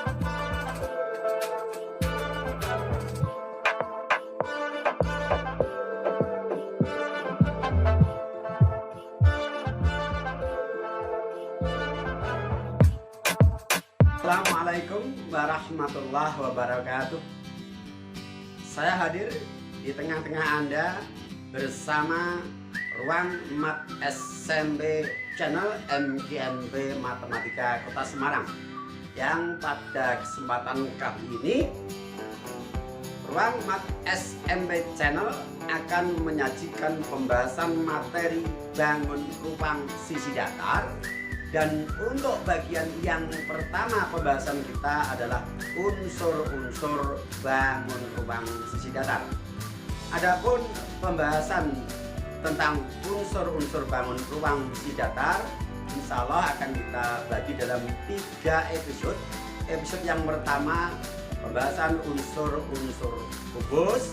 Assalamualaikum warahmatullahi wabarakatuh. Saya hadir di tengah-tengah Anda bersama Ruang Mat SMP Channel MGMB Matematika Kota Semarang, yang pada kesempatan kali ini Ruang Mat SMP Channel akan menyajikan pembahasan materi bangun ruang sisi datar. Dan untuk bagian yang pertama pembahasan kita adalah unsur-unsur bangun ruang sisi datar. Adapun pembahasan tentang unsur-unsur bangun ruang sisi datar, insya Allah akan kita bagi dalam 3 episode. Episode yang pertama pembahasan unsur-unsur kubus.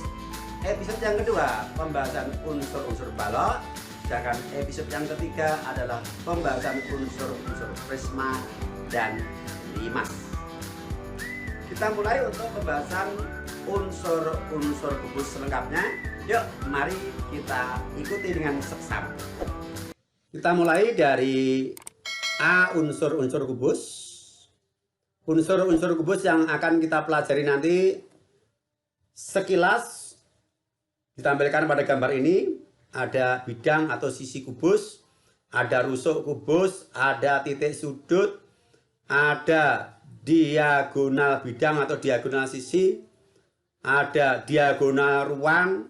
Episode yang kedua pembahasan unsur-unsur balok. Sedangkan episode yang ketiga adalah pembahasan unsur-unsur prisma dan limas. Kita mulai untuk pembahasan unsur-unsur kubus selengkapnya. Yuk, mari kita ikuti dengan seksama. Kita mulai dari A, unsur-unsur kubus. Unsur-unsur kubus yang akan kita pelajari nanti sekilas ditampilkan pada gambar ini. Ada bidang atau sisi kubus, ada rusuk kubus, ada titik sudut, ada diagonal bidang atau diagonal sisi, ada diagonal ruang,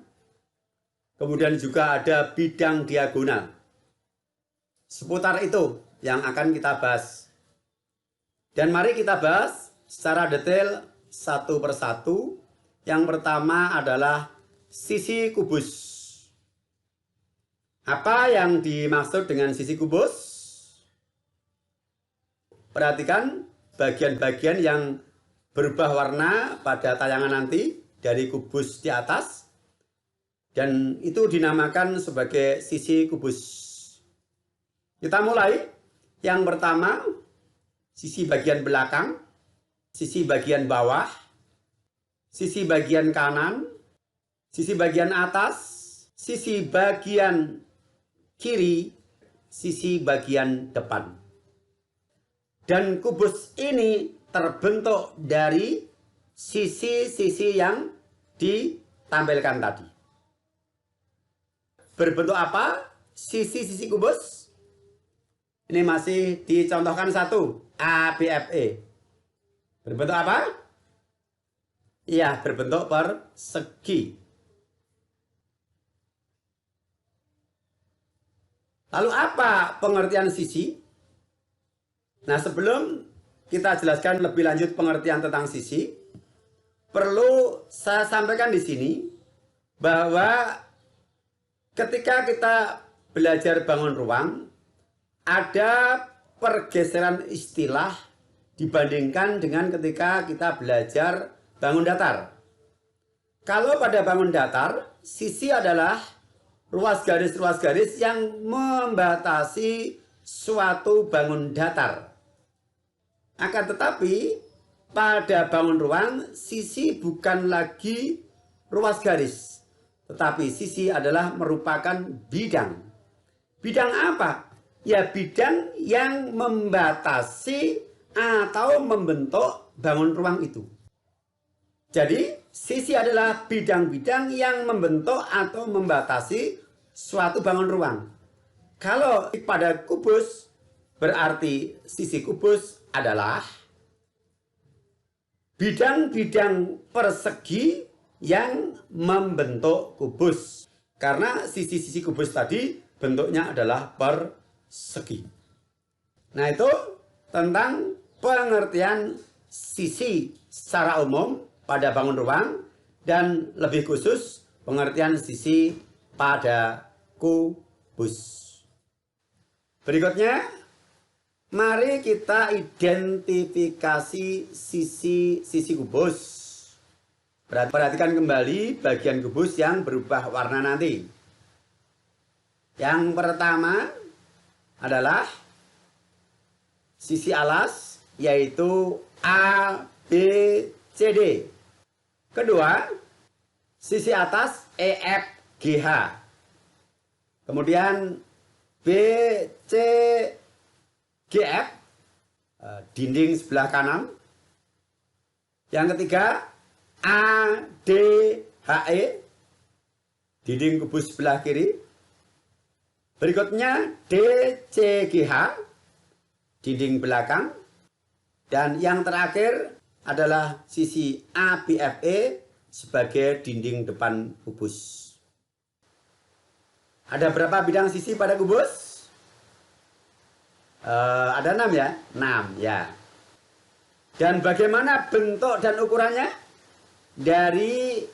kemudian juga ada bidang diagonal. Seputar itu yang akan kita bahas. Dan mari kita bahas secara detail satu persatu. Yang pertama adalah sisi kubus. Apa yang dimaksud dengan sisi kubus? Perhatikan bagian-bagian yang berubah warna pada tayangan nanti dari kubus di atas. Dan itu dinamakan sebagai sisi kubus. Kita mulai. Yang pertama, sisi bagian belakang, sisi bagian bawah, sisi bagian kanan, sisi bagian atas, sisi bagian kiri, sisi bagian depan. Dan kubus ini terbentuk dari sisi-sisi yang ditampilkan tadi. Berbentuk apa sisi-sisi kubus? Ini masih dicontohkan satu, ABFE. Berbentuk apa? Iya, berbentuk persegi. Lalu apa pengertian sisi? Nah, sebelum kita jelaskan lebih lanjut pengertian tentang sisi, perlu saya sampaikan di sini bahwa ketika kita belajar bangun ruang, ada pergeseran istilah dibandingkan dengan ketika kita belajar bangun datar. Kalau pada bangun datar, sisi adalah ruas garis yang membatasi suatu bangun datar. Akan tetapi pada bangun ruang, sisi bukan lagi ruas garis, tetapi sisi adalah merupakan bidang. Bidang apa? Ya, bidang yang membatasi atau membentuk bangun ruang itu. Jadi sisi adalah bidang-bidang yang membentuk atau membatasi suatu bangun ruang. Kalau pada kubus, berarti sisi kubus adalah bidang-bidang persegi yang membentuk kubus. Karena sisi-sisi kubus tadi bentuknya adalah persegi. Nah, itu tentang pengertian sisi secara umum pada bangun ruang, dan lebih khusus pengertian sisi pada kubus. Berikutnya, mari kita identifikasi sisi kubus. Perhatikan kembali bagian kubus yang berubah warna nanti. Yang pertama adalah sisi alas, yaitu A, ABCD. Kedua, sisi atas EFGH. Kemudian BCGF, dinding sebelah kanan. Yang ketiga, ADHE, dinding kubus sebelah kiri. Berikutnya DCGH, dinding belakang. Dan yang terakhir adalah sisi ABFE sebagai dinding depan kubus. Ada berapa bidang sisi pada kubus? Ada 6 ya? 6 ya. Dan bagaimana bentuk dan ukurannya? Dari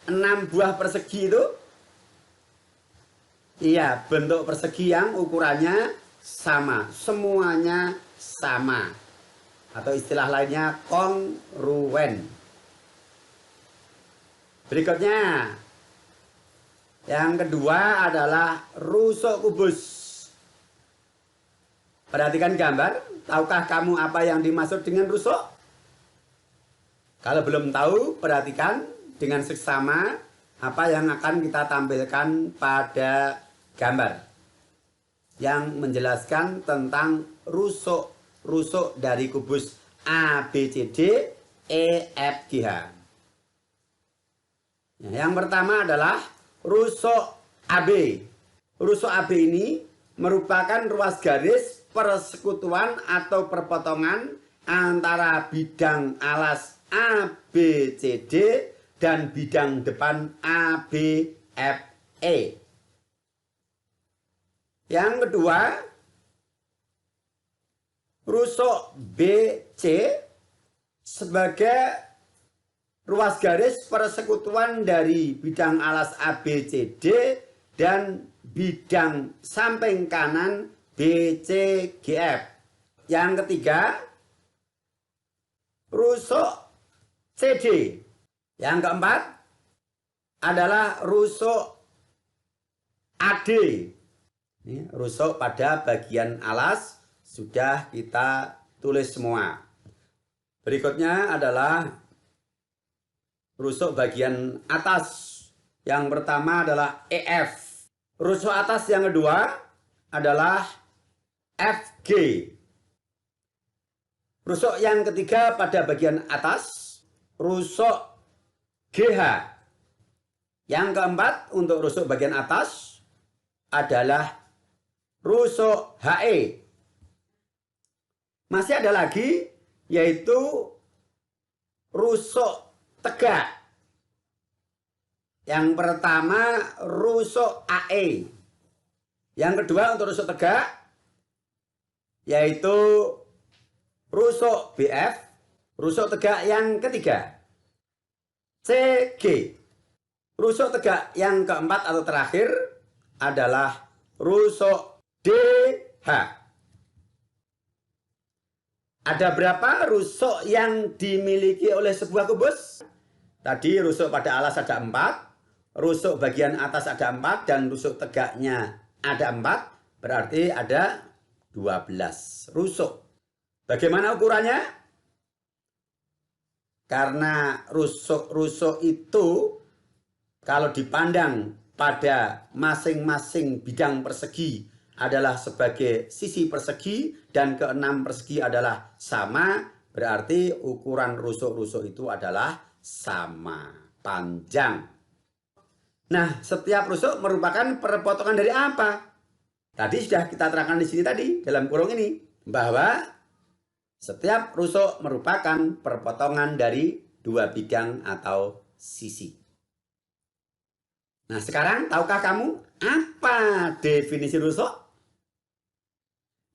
6 buah persegi itu? Iya, bentuk persegi yang ukurannya sama. Semuanya sama. Atau istilah lainnya kongruen. Berikutnya, yang kedua adalah rusuk kubus. Perhatikan gambar. Tahukah kamu apa yang dimaksud dengan rusuk? Kalau belum tahu, perhatikan dengan seksama apa yang akan kita tampilkan pada gambar yang menjelaskan tentang rusuk dari kubus ABCD EFGH. Yang pertama adalah rusuk AB. Rusuk AB ini merupakan ruas garis persekutuan atau perpotongan antara bidang alas ABCD dan bidang depan ABFE. Yang kedua, rusuk BC sebagai ruas garis persekutuan dari bidang alas ABCD dan bidang samping kanan BCGF. Yang ketiga, rusuk CD. Yang keempat adalah rusuk AD. Ini rusuk pada bagian alas sudah kita tulis semua. Berikutnya adalah rusuk bagian atas. Yang pertama adalah EF. Rusuk atas yang kedua adalah FG. Rusuk yang ketiga pada bagian atas, rusuk GH. Yang keempat untuk rusuk bagian atas adalah rusuk HE. Masih ada lagi, yaitu rusuk tegak. Yang pertama rusuk AE. Yang kedua untuk rusuk tegak yaitu rusuk BF. Rusuk tegak yang ketiga CG. Rusuk tegak yang keempat atau terakhir adalah rusuk DH. Ada berapa rusuk yang dimiliki oleh sebuah kubus? Tadi rusuk pada alas ada 4, rusuk bagian atas ada 4, dan rusuk tegaknya ada 4, berarti ada 12 rusuk. Bagaimana ukurannya? Karena rusuk-rusuk itu kalau dipandang pada masing-masing bidang persegi adalah sebagai sisi persegi dan keenam persegi adalah sama, berarti ukuran rusuk-rusuk itu adalah sama panjang. Nah, setiap rusuk merupakan perpotongan dari apa? Tadi sudah kita terangkan di sini tadi dalam kurung ini bahwa setiap rusuk merupakan perpotongan dari 2 bidang atau sisi. Nah, sekarang tahukah kamu apa definisi rusuk?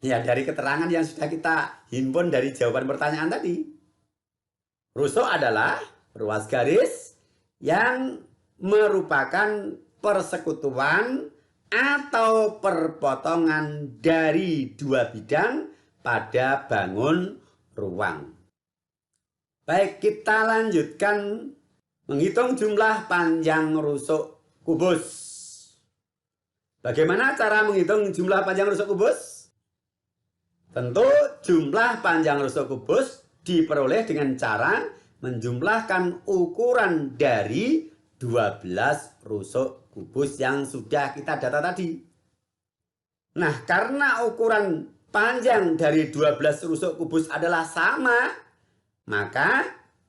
Ya, dari keterangan yang sudah kita himpun dari jawaban pertanyaan tadi. Rusuk adalah ruas garis yang merupakan persekutuan atau perpotongan dari 2 bidang pada bangun ruang. Baik, kita lanjutkan menghitung jumlah panjang rusuk kubus. Bagaimana cara menghitung jumlah panjang rusuk kubus? Tentu jumlah panjang rusuk kubus diperoleh dengan cara menjumlahkan ukuran dari 12 rusuk kubus yang sudah kita data tadi. Nah, karena ukuran panjang dari 12 rusuk kubus adalah sama, maka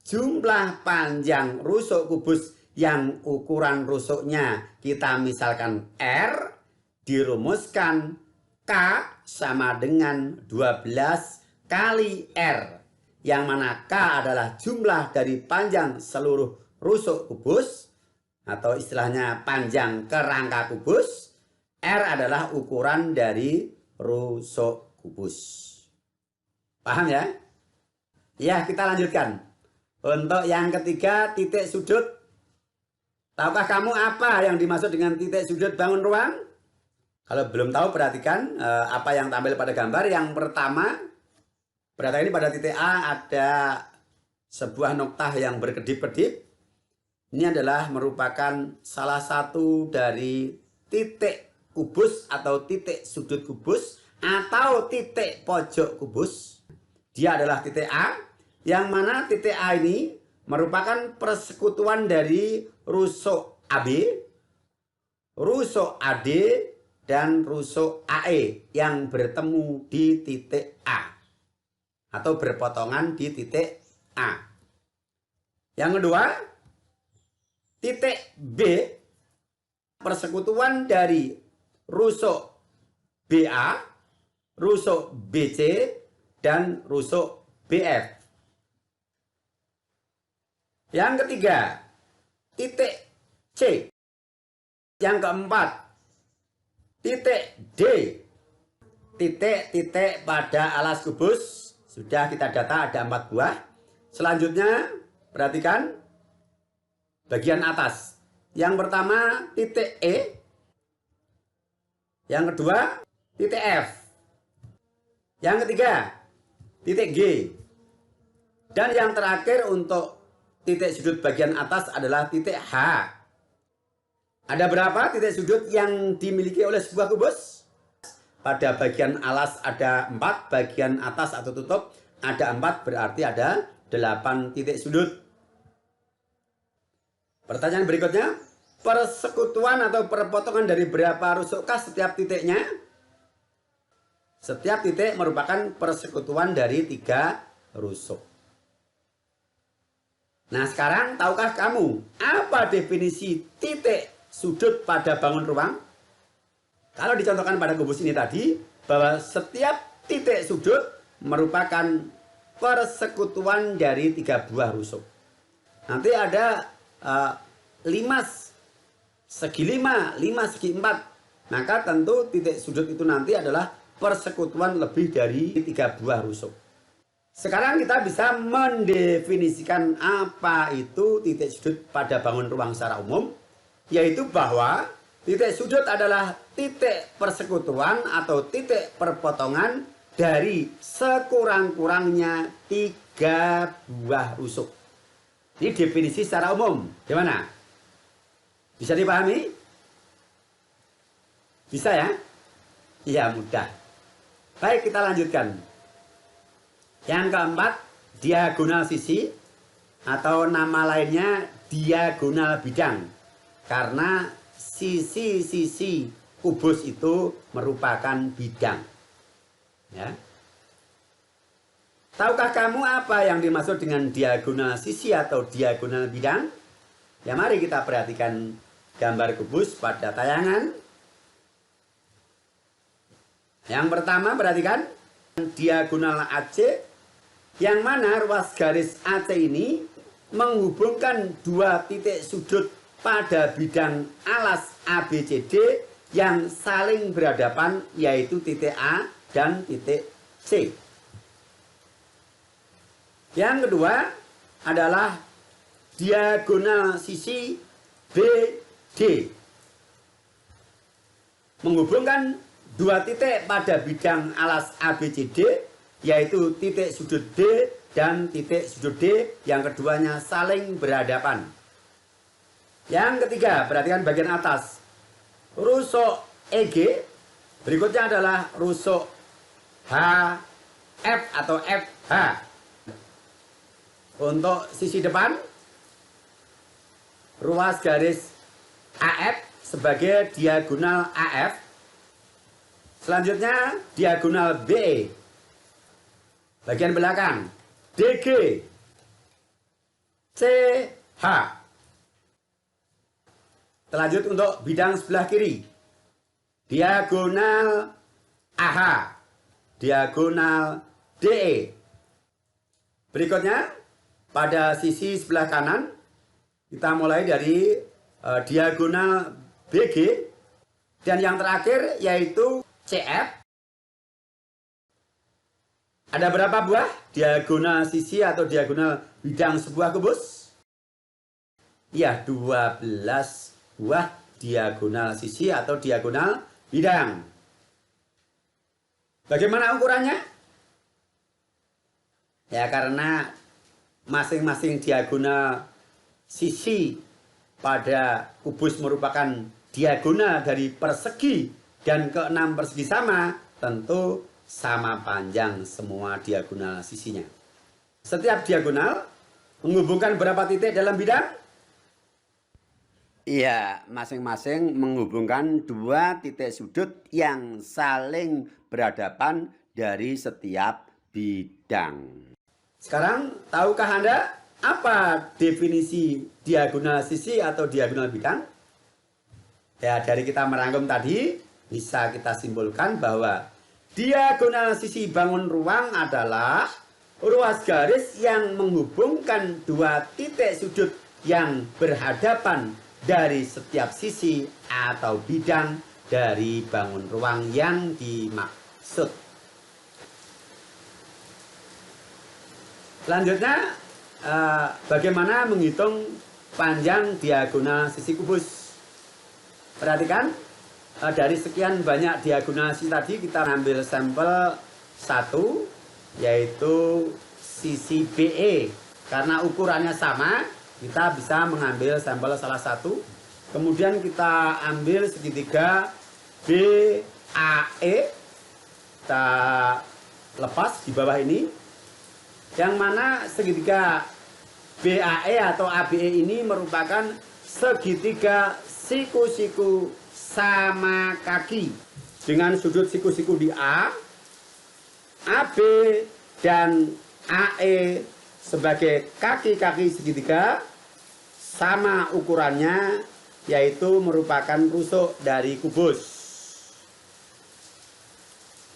jumlah panjang rusuk kubus yang ukuran rusuknya kita misalkan R, dirumuskan K sama dengan 12 kali R, yang mana K adalah jumlah dari panjang seluruh rusuk kubus, atau istilahnya panjang kerangka kubus. R adalah ukuran dari rusuk kubus. Paham ya? Ya, kita lanjutkan. Untuk yang ketiga, titik sudut. Tahukah kamu apa yang dimaksud dengan titik sudut bangun ruang? Kalau belum tahu, perhatikan apa yang tampil pada gambar. Yang pertama, perhatikan ini pada titik A ada sebuah noktah yang berkedip-kedip. Ini adalah merupakan salah satu dari titik kubus atau titik sudut kubus atau titik pojok kubus. Dia adalah titik A, yang mana titik A ini merupakan persekutuan dari rusuk AB, rusuk AD, dan rusuk AE yang bertemu di titik A atau berpotongan di titik A. Yang kedua, titik B, persekutuan dari rusuk BA, rusuk BC, dan rusuk BF. Yang ketiga, titik C. Yang keempat, titik D. Titik-titik pada alas kubus sudah kita data ada 4 buah. Selanjutnya, perhatikan bagian atas. Yang pertama, titik E. Yang kedua, titik F. Yang ketiga, titik G. Dan yang terakhir untuk titik sudut bagian atas adalah titik H. Ada berapa titik sudut yang dimiliki oleh sebuah kubus? Pada bagian alas ada 4, bagian atas atau tutup ada 4, berarti ada 8 titik sudut. Pertanyaan berikutnya, persekutuan atau perpotongan dari berapa rusukkah setiap titiknya? Setiap titik merupakan persekutuan dari 3 rusuk. Nah, sekarang tahukah kamu apa definisi titik sudut pada bangun ruang? Kalau dicontohkan pada kubus ini tadi, bahwa setiap titik sudut merupakan persekutuan dari 3 buah rusuk. Nanti ada 5 segi 5, 5 segi 4. Maka tentu titik sudut itu nanti adalah persekutuan lebih dari 3 buah rusuk. Sekarang kita bisa mendefinisikan apa itu titik sudut pada bangun ruang secara umum, yaitu bahwa titik sudut adalah titik persekutuan atau titik perpotongan dari sekurang-kurangnya 3 buah rusuk. Ini definisi secara umum. Gimana? Bisa dipahami? Bisa ya? Iya, mudah. Baik, kita lanjutkan. Yang keempat, diagonal sisi atau nama lainnya diagonal bidang. Karena sisi-sisi kubus itu merupakan bidang. Ya. Tahukah kamu apa yang dimaksud dengan diagonal sisi atau diagonal bidang? Ya, mari kita perhatikan gambar kubus pada tayangan. Yang pertama, perhatikan diagonal AC, yang mana ruas garis AC ini menghubungkan 2 titik sudut pada bidang alas ABCD yang saling berhadapan, yaitu titik A dan titik C. Yang kedua adalah diagonal sisi BD, menghubungkan 2 titik pada bidang alas ABCD, yaitu titik sudut D dan titik sudut D, yang keduanya saling berhadapan. Yang ketiga, perhatikan bagian atas. Rusuk EG, berikutnya adalah rusuk HF atau FH. Untuk sisi depan, ruas garis AF sebagai diagonal AF. Selanjutnya diagonal BE. Bagian belakang DG CH. Lanjut untuk bidang sebelah kiri. Diagonal AH. Diagonal DE. Berikutnya pada sisi sebelah kanan kita mulai dari diagonal BG dan yang terakhir yaitu CF. Ada berapa buah diagonal sisi atau diagonal bidang sebuah kubus? Ya, 12 buah diagonal sisi atau diagonal bidang. Bagaimana ukurannya? Ya, karena masing-masing diagonal sisi pada kubus merupakan diagonal dari persegi dan keenam persegi sama, tentu sama panjang semua diagonal sisinya. Setiap diagonal menghubungkan berapa titik dalam bidang? Iya, masing-masing menghubungkan dua titik sudut yang saling berhadapan dari setiap bidang. Sekarang, tahukah Anda apa definisi diagonal sisi atau diagonal bidang? Ya, dari kita merangkum tadi, bisa kita simpulkan bahwa diagonal sisi bangun ruang adalah ruas garis yang menghubungkan dua titik sudut yang berhadapan dari setiap sisi atau bidang dari bangun ruang yang dimaksud. Selanjutnya, bagaimana menghitung panjang diagonal sisi kubus? Perhatikan, dari sekian banyak diagonal sisi tadi kita ambil sampel 1, yaitu sisi BE. Karena ukurannya sama, kita bisa mengambil sampel salah satu. Kemudian kita ambil segitiga BAE, kita lepas di bawah ini, yang mana segitiga BAE atau ABE ini merupakan segitiga siku-siku sama kaki dengan sudut siku-siku di A, AB, dan AE sebagai kaki-kaki segitiga sama ukurannya, yaitu merupakan rusuk dari kubus.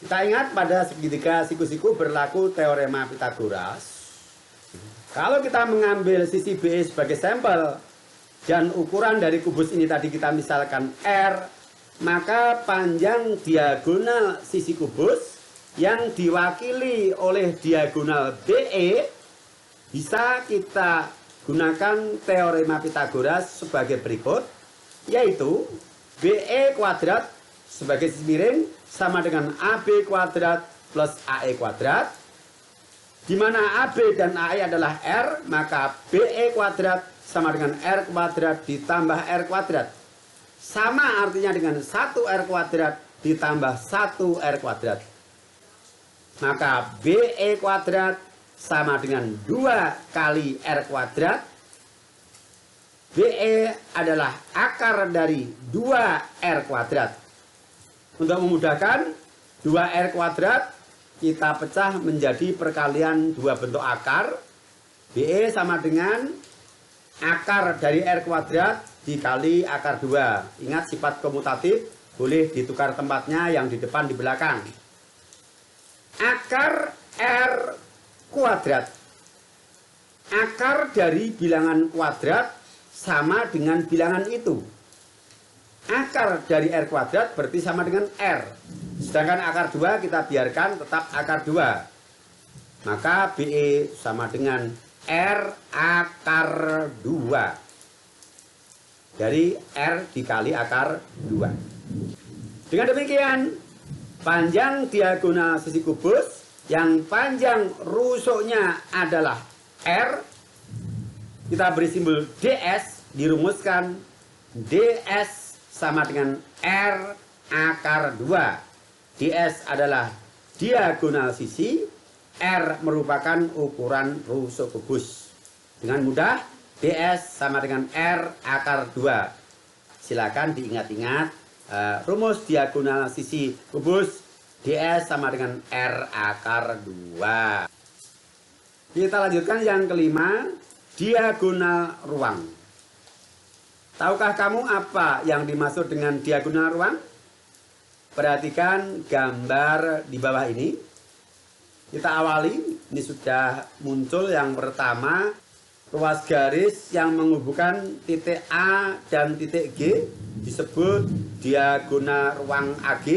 Kita ingat pada segitiga siku-siku berlaku teorema Pitagoras. Kalau kita mengambil sisi BE sebagai sampel dan ukuran dari kubus ini tadi kita misalkan R, maka panjang diagonal sisi kubus yang diwakili oleh diagonal BE bisa kita gunakan teorema Pitagoras sebagai berikut, yaitu BE kuadrat sebagai sisi miring sama dengan AB kuadrat plus AE kuadrat, di mana AB dan AE adalah R, maka BE kuadrat sama dengan R kuadrat ditambah R kuadrat. Sama artinya dengan 1R kuadrat ditambah 1R kuadrat. Maka BE kuadrat sama dengan 2 kali R kuadrat. BE adalah akar dari 2R kuadrat. Untuk memudahkan, 2R kuadrat kita pecah menjadi perkalian dua bentuk akar. BE sama dengan akar dari R kuadrat dikali akar 2. Ingat, sifat komutatif boleh ditukar tempatnya, yang di depan di belakang. Akar R kuadrat. Akar dari bilangan kuadrat sama dengan bilangan itu. Akar dari R kuadrat berarti sama dengan R. Sedangkan akar 2 kita biarkan tetap akar 2. Maka BE sama dengan R akar 2. Dari R dikali akar 2. Dengan demikian, panjang diagonal sisi kubus yang panjang rusuknya adalah R, kita beri simbol DS, dirumuskan DS sama dengan R akar 2. DS adalah diagonal sisi, R merupakan ukuran rusuk kubus. Dengan mudah, DS sama dengan R akar 2. Silakan diingat-ingat rumus diagonal sisi kubus DS sama dengan R akar 2. Kita lanjutkan yang kelima, diagonal ruang. Tahukah kamu apa yang dimaksud dengan diagonal ruang? Perhatikan gambar di bawah ini. Kita awali, ini sudah muncul yang pertama, ruas garis yang menghubungkan titik A dan titik G disebut diagonal ruang AG,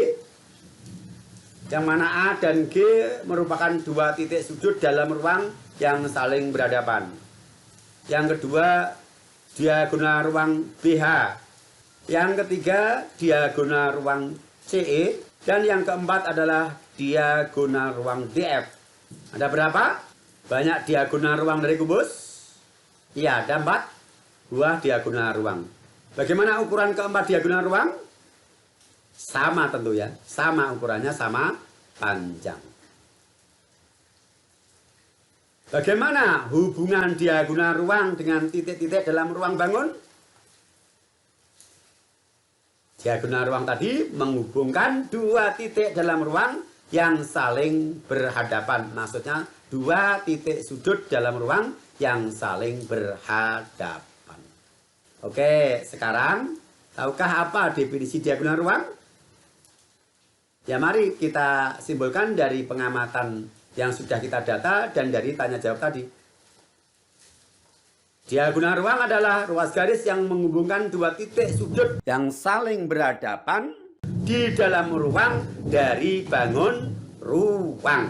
yang mana A dan G merupakan dua titik sudut dalam ruang yang saling berhadapan. Yang kedua, diagonal ruang BH. Yang ketiga, diagonal ruang CE. Dan yang keempat adalah diagonal ruang DF. Ada berapa? Banyak diagonal ruang dari kubus? Iya, ada 4 buah diagonal ruang. Bagaimana ukuran keempat diagonal ruang? Sama tentu ya, sama ukurannya, sama panjang. Bagaimana hubungan diagonal ruang dengan titik-titik dalam ruang bangun? Diagonal ruang tadi menghubungkan dua titik dalam ruang yang saling berhadapan. Maksudnya dua titik sudut dalam ruang yang saling berhadapan. Oke, sekarang tahukah apa definisi diagonal ruang? Ya, mari kita simpulkan dari pengamatan yang sudah kita data dan dari tanya jawab tadi. Diagonal ruang adalah ruas garis yang menghubungkan dua titik sudut yang saling berhadapan di dalam ruang dari bangun ruang.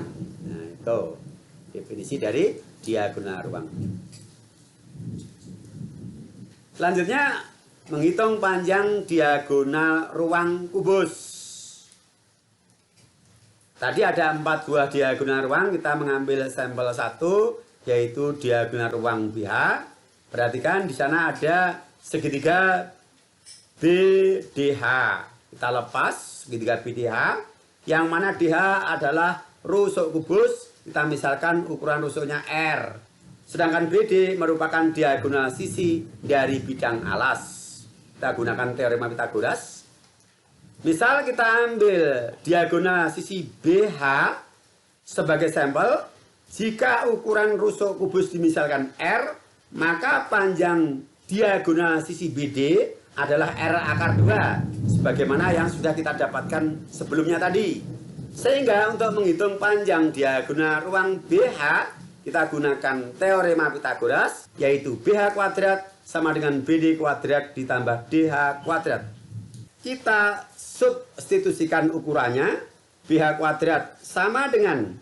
Nah, itu definisi dari diagonal ruang. Selanjutnya, menghitung panjang diagonal ruang kubus. Tadi ada 4 buah diagonal ruang, kita mengambil sampel 1, yaitu diagonal ruang BH. Perhatikan di sana ada segitiga BDH. Kita lepas segitiga BDH, yang mana DH adalah rusuk kubus. Kita misalkan ukuran rusuknya R. Sedangkan BD merupakan diagonal sisi dari bidang alas. Kita gunakan teorema Pitagoras. Misal kita ambil diagonal sisi BH sebagai sampel. Jika ukuran rusuk kubus dimisalkan R, maka panjang diagonal sisi BD adalah R akar 2. Sebagaimana yang sudah kita dapatkan sebelumnya tadi. Sehingga untuk menghitung panjang diagonal ruang BH, kita gunakan teorema Pitagoras, yaitu BH kuadrat sama dengan BD kuadrat ditambah DH kuadrat. Kita substitusikan ukurannya, BH kuadrat sama dengan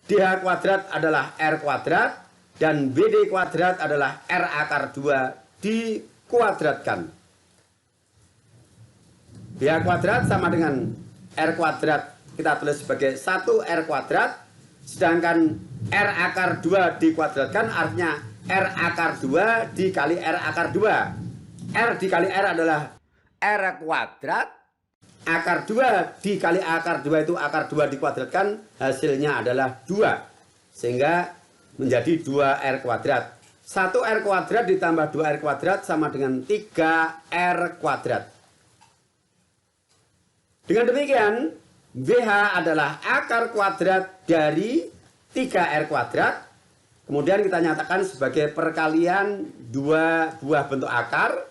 DH kuadrat adalah R kuadrat, dan BD kuadrat adalah R akar 2 dikuadratkan. BH kuadrat sama dengan R kuadrat, kita tulis sebagai 1R kuadrat, sedangkan R akar 2 dikuadratkan artinya R akar 2 dikali R akar 2. R dikali R adalah R kuadrat, akar 2 dikali akar 2 itu akar 2 dikuadratkan, hasilnya adalah 2. Sehingga menjadi 2R kuadrat. 1R kuadrat ditambah 2R kuadrat sama dengan 3R kuadrat. Dengan demikian, BH adalah akar kuadrat dari 3R kuadrat. Kemudian kita nyatakan sebagai perkalian dua buah bentuk akar.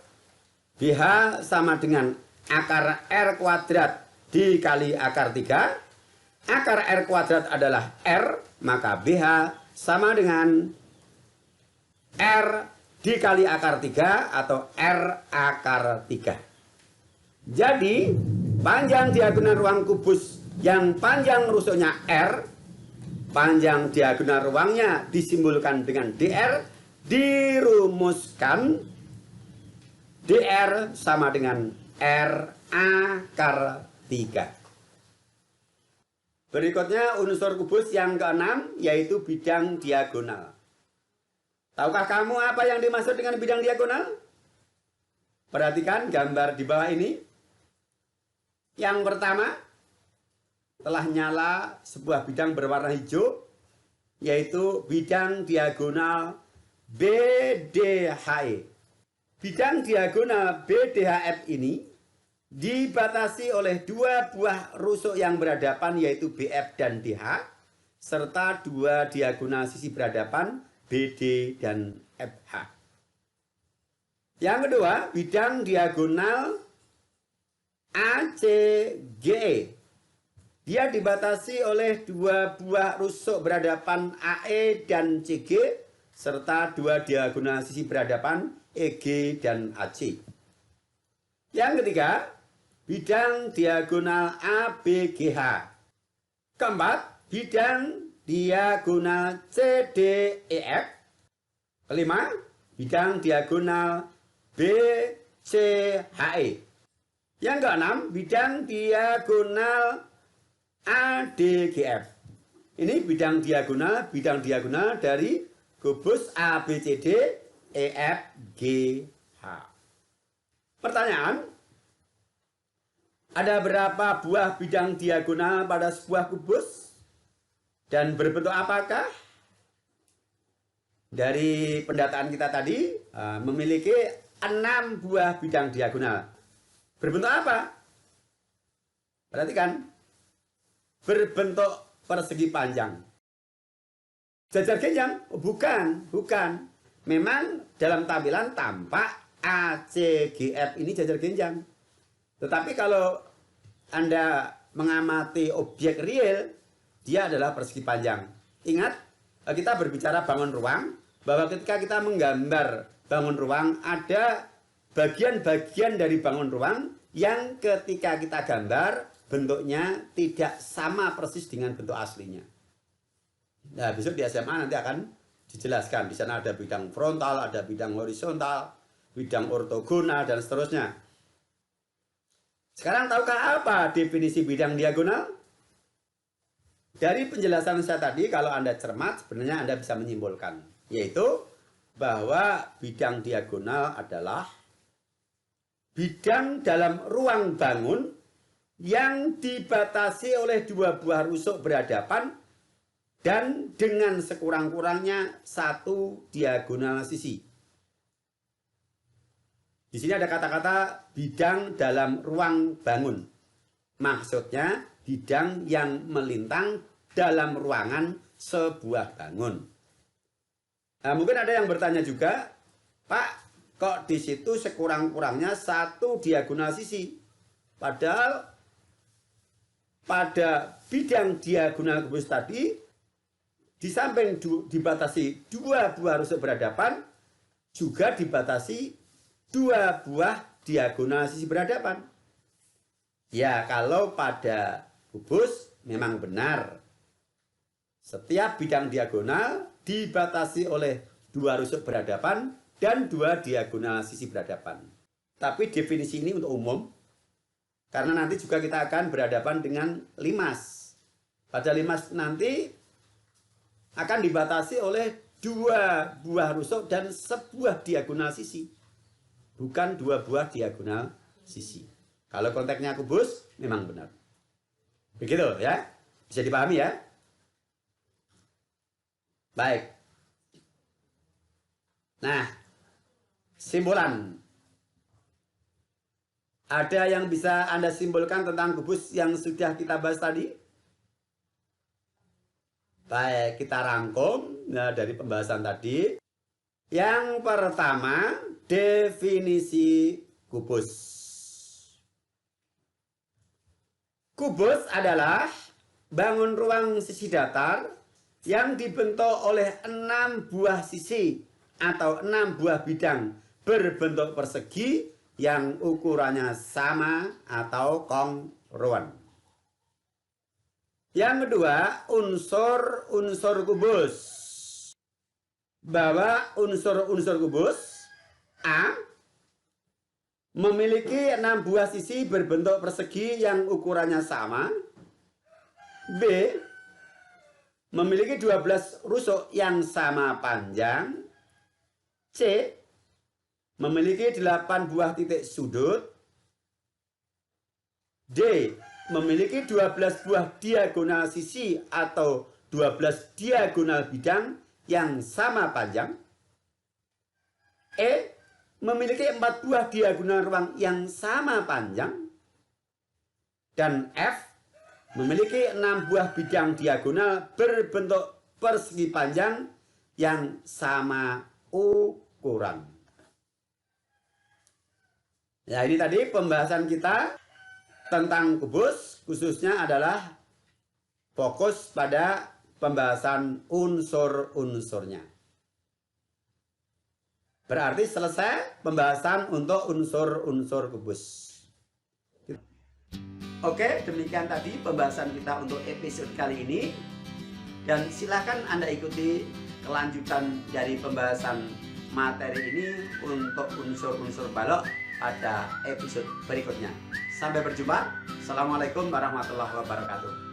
BH sama dengan akar R kuadrat dikali akar 3. Akar R kuadrat adalah R, maka BH sama dengan R dikali akar 3 atau R akar 3. Jadi, panjang diagonal ruang kubus yang panjang rusuknya R, panjang diagonal ruangnya disimbolkan dengan DR, dirumuskan DR sama dengan R akar 3. Berikutnya unsur kubus yang keenam, yaitu bidang diagonal. Tahukah kamu apa yang dimaksud dengan bidang diagonal? Perhatikan gambar di bawah ini. Yang pertama, telah nyala sebuah bidang berwarna hijau, yaitu bidang diagonal BDHE. Bidang diagonal BDHF ini dibatasi oleh dua buah rusuk yang berhadapan yaitu BF dan DH serta dua diagonal sisi berhadapan BD dan FH. Yang kedua, bidang diagonal ACGE. Dia dibatasi oleh dua buah rusuk berhadapan AE dan CG serta dua diagonal sisi berhadapan EG dan AC. Yang ketiga, bidang diagonal ABGH. Keempat, bidang diagonal CDEF. Kelima, bidang diagonal BCHE. Yang keenam, bidang diagonal ADGF. Ini bidang diagonal dari kubus ABCD EFGH. Pertanyaan, ada berapa buah bidang diagonal pada sebuah kubus? Dan berbentuk apakah? Dari pendataan kita tadi, memiliki 6 buah bidang diagonal. Berbentuk apa? Perhatikan. Berbentuk persegi panjang. Jajar genjang? Bukan. Memang dalam tampilan tampak ACGF ini jajar genjang. Tetapi kalau Anda mengamati objek real, dia adalah persegi panjang. Ingat, kita berbicara bangun ruang, bahwa ketika kita menggambar bangun ruang, ada bagian-bagian dari bangun ruang yang ketika kita gambar, bentuknya tidak sama persis dengan bentuk aslinya. Nah, besok di SMA nanti akan dijelaskan. Di sana ada bidang frontal, ada bidang horizontal, bidang ortogonal, dan seterusnya. Sekarang tahukah apa definisi bidang diagonal? Dari penjelasan saya tadi, kalau Anda cermat, sebenarnya Anda bisa menyimpulkan. Yaitu bahwa bidang diagonal adalah bidang dalam ruang bangun yang dibatasi oleh dua buah rusuk berhadapan dan dengan sekurang-kurangnya satu diagonal sisi. Di sini ada kata-kata bidang dalam ruang bangun. Maksudnya bidang yang melintang dalam ruangan sebuah bangun. Nah, mungkin ada yang bertanya juga, Pak, kok di situ sekurang-kurangnya satu diagonal sisi? Padahal pada bidang diagonal kubus tadi, di samping dibatasi dua buah rusuk berhadapan, juga dibatasi dua buah diagonal sisi berhadapan. Ya, kalau pada kubus memang benar. Setiap bidang diagonal dibatasi oleh dua rusuk berhadapan dan dua diagonal sisi berhadapan. Tapi definisi ini untuk umum, karena nanti juga kita akan berhadapan dengan limas. Pada limas nanti akan dibatasi oleh dua buah rusuk dan sebuah diagonal sisi. Bukan dua buah diagonal sisi. Kalau konteksnya kubus, memang benar. Begitu ya. Bisa dipahami ya. Baik. Nah, simbolan. Ada yang bisa Anda simpulkan tentang kubus yang sudah kita bahas tadi? Baik, kita rangkum dari pembahasan tadi. Yang pertama, definisi kubus. Kubus adalah bangun ruang sisi datar yang dibentuk oleh 6 buah sisi atau 6 buah bidang berbentuk persegi yang ukurannya sama atau kongruen. Yang kedua, unsur-unsur kubus. Bahwa unsur-unsur kubus A memiliki 6 buah sisi berbentuk persegi yang ukurannya sama. B memiliki 12 rusuk yang sama panjang. C memiliki 8 buah titik sudut. D memiliki 12 buah diagonal sisi atau 12 diagonal bidang yang sama panjang. E memiliki 4 buah diagonal ruang yang sama panjang. Dan F memiliki 6 buah bidang diagonal berbentuk persegi panjang yang sama ukuran. Ya, ini tadi pembahasan kita tentang kubus, khususnya adalah fokus pada pembahasan unsur-unsurnya. Berarti selesai pembahasan untuk unsur-unsur kubus. Oke, demikian tadi pembahasan kita untuk episode kali ini. Dan silakan Anda ikuti kelanjutan dari pembahasan materi ini untuk unsur-unsur balok pada episode berikutnya. Sampai berjumpa. Assalamualaikum warahmatullahi wabarakatuh.